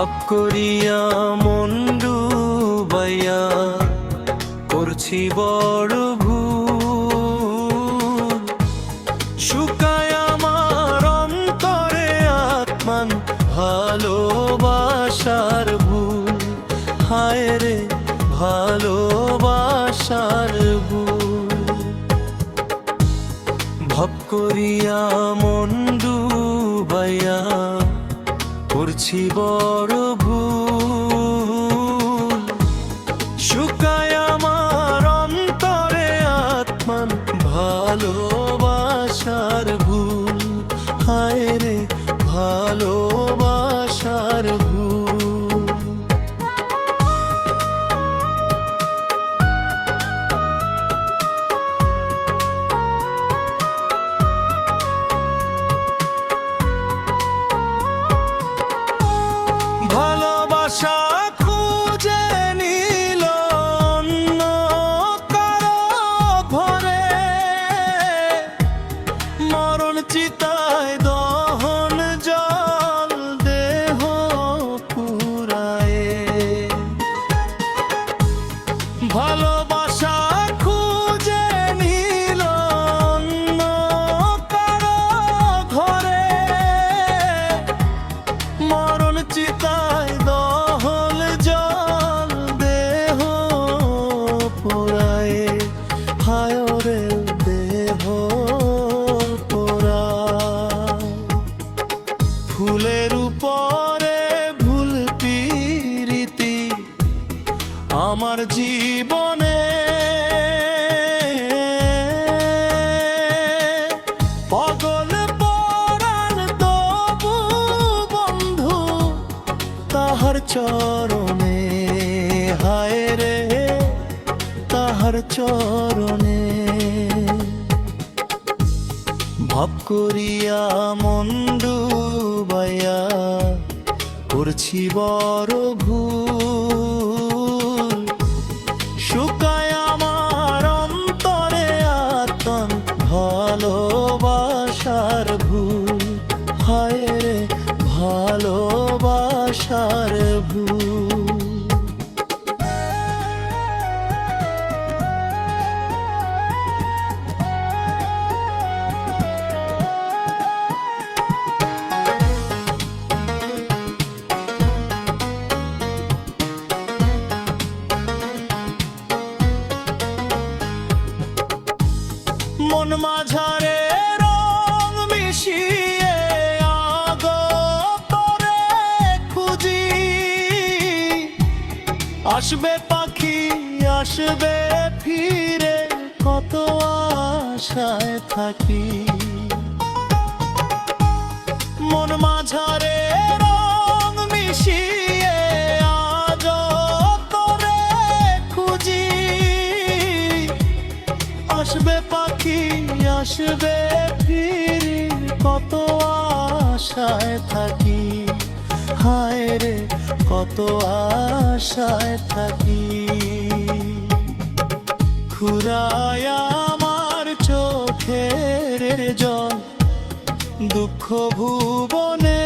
ভাব করিয়া মন ডুবাইয়া করছি বড় ভুল। শুকায় আমার অন্তরে আত্মান ভালোবাসার ভুল। হায় রে ভালোবাসার ভুল। ভাব করিয়া মন ডুবাইয়া করছি বড় ভুল। শুকায় আমার অন্তরে আত্মান ভালোবাসার ভুল। হায় রে ভালোবাসার ভুল। ভালোবাসা খুঁজে নিল অন্য কারো ঘরে, মরণ চিতায় দহন জল দেহ পুরায়ে। ভালোবাসা খুঁজে নিল অন্য কারো ঘরে, মরণ চিতায় দহল জল দেহ পোড়ায়ে। হায় রে দেহ পোড়া। ফুলের উপরে ভুল পিরিতি আমার জীবনে, পাগল পরাণ তবু বন্ধু তাহার চরণে। হায় রে তাহার চরণে। ভাব করিয়া মন ডুবাইয়া করছি বড় ভুল। শুকায় আমার অন্তরে আত্মান ভালোবাসার ভুল। হায় রে ভালোবাসার ভুল। মন মাঝারে রং মিশিয়ে আগতরে খুঁজি। আসবে পাখি আসবে ফিরে কত আশায় থাকি। মন মাঝারে রং মিশিয়ে আগতরে খুঁজি। আসবে পাখি আসবে ফিরে কত আশায় থাকি। হায় রে কত আশায় থাকি। ফুরায় আমার চোখের জল দুঃখ ভুবনে।